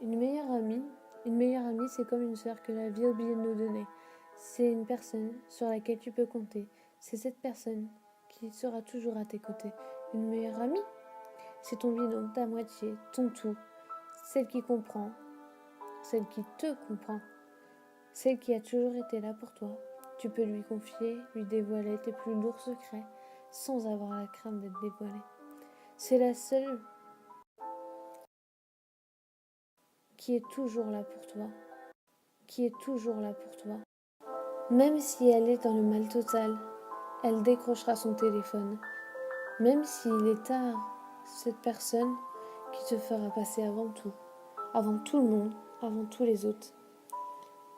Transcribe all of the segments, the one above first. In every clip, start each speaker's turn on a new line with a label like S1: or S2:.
S1: Une meilleure amie, c'est comme une sœur que la vie a oublié de nous donner. C'est une personne sur laquelle tu peux compter. C'est cette personne qui sera toujours à tes côtés. Une meilleure amie, c'est ton binôme, ta moitié, ton tout. Celle qui comprend, celle qui te comprend, celle qui a toujours été là pour toi. Tu peux lui confier, lui dévoiler tes plus lourds secrets sans avoir la crainte d'être dévoilé. C'est la seule qui est toujours là pour toi, qui est toujours là pour toi. Même si elle est dans le mal total, elle décrochera son téléphone. Même s'il est tard, cette personne qui te fera passer avant tout le monde, avant tous les autres,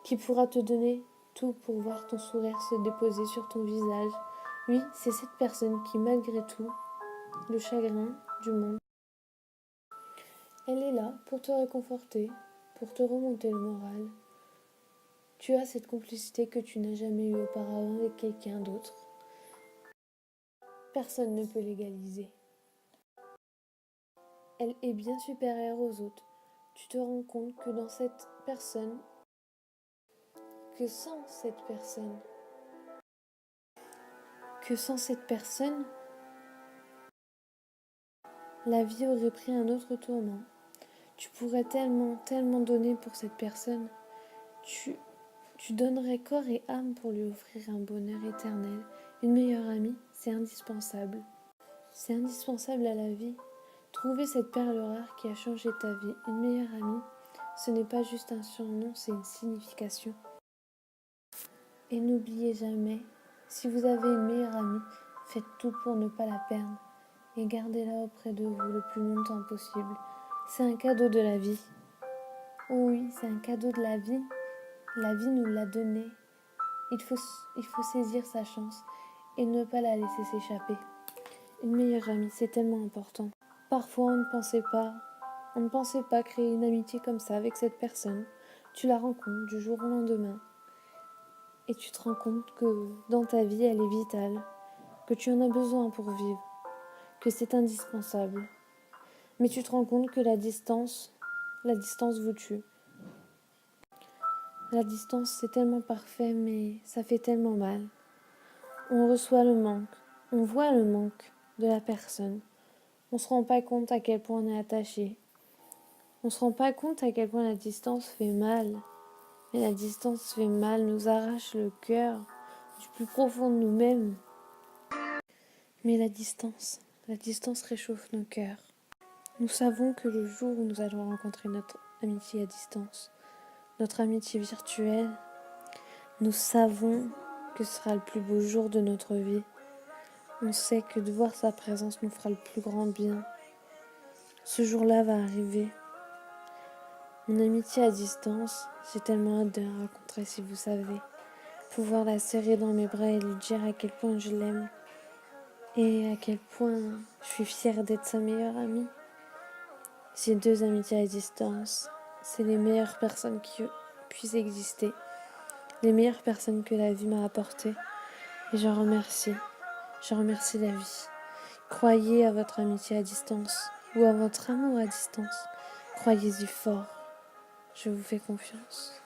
S1: qui pourra te donner tout pour voir ton sourire se déposer sur ton visage. Oui, c'est cette personne qui, malgré tout, le chagrin du monde, elle est là pour te réconforter, pour te remonter le moral. Tu as cette complicité que tu n'as jamais eue auparavant avec quelqu'un d'autre. Personne ne peut l'égaliser. Elle est bien supérieure aux autres. Tu te rends compte que dans cette personne, que sans cette personne, la vie aurait pris un autre tournant. Tu pourrais tellement, tellement donner pour cette personne. Tu donnerais corps et âme pour lui offrir un bonheur éternel. Une meilleure amie, c'est indispensable. C'est indispensable à la vie. Trouver cette perle rare qui a changé ta vie. Une meilleure amie, ce n'est pas juste un surnom, c'est une signification. Et n'oubliez jamais, si vous avez une meilleure amie, faites tout pour ne pas la perdre et gardez-la auprès de vous le plus longtemps possible. C'est un cadeau de la vie. Oh oui, c'est un cadeau de la vie. La vie nous l'a donné. Il faut saisir sa chance et ne pas la laisser s'échapper. Une meilleure amie, c'est tellement important. Parfois, on ne pensait pas créer une amitié comme ça avec cette personne. Tu la rencontres du jour au lendemain. Et tu te rends compte que dans ta vie, elle est vitale, que tu en as besoin pour vivre, que c'est indispensable. Mais tu te rends compte que la distance vous tue. La distance, c'est tellement parfait, mais ça fait tellement mal. On reçoit le manque, on voit le manque de la personne. On ne se rend pas compte à quel point on est attaché. On ne se rend pas compte à quel point la distance fait mal. Mais la distance fait mal, nous arrache le cœur du plus profond de nous-mêmes. Mais la distance réchauffe nos cœurs. Nous savons que le jour où nous allons rencontrer notre amitié à distance, notre amitié virtuelle, nous savons que ce sera le plus beau jour de notre vie. On sait que de voir sa présence nous fera le plus grand bien. Ce jour-là va arriver. Mon amitié à distance, j'ai tellement hâte de la rencontrer si vous savez. Pouvoir la serrer dans mes bras et lui dire à quel point je l'aime. Et à quel point je suis fière d'être sa meilleure amie. J'ai 2 amitiés à distance. C'est les meilleures personnes qui puissent exister. Les meilleures personnes que la vie m'a apportées. Et je remercie. Je remercie la vie. Croyez à votre amitié à distance ou à votre amour à distance. Croyez-y fort. Je vous fais confiance.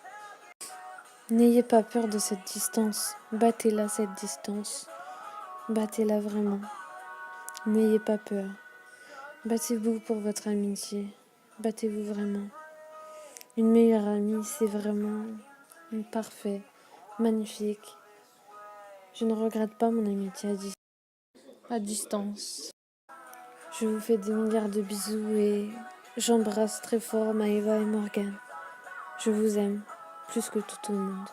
S1: N'ayez pas peur de cette distance. Battez-la, cette distance. Battez-la vraiment. N'ayez pas peur. Battez-vous pour votre amitié. Battez-vous vraiment. Une meilleure amie, c'est vraiment parfait, magnifique. Je ne regrette pas mon amitié à distance. Je vous fais des milliards de bisous et j'embrasse très fort Maëva et Morgane. Je vous aime plus que tout au monde.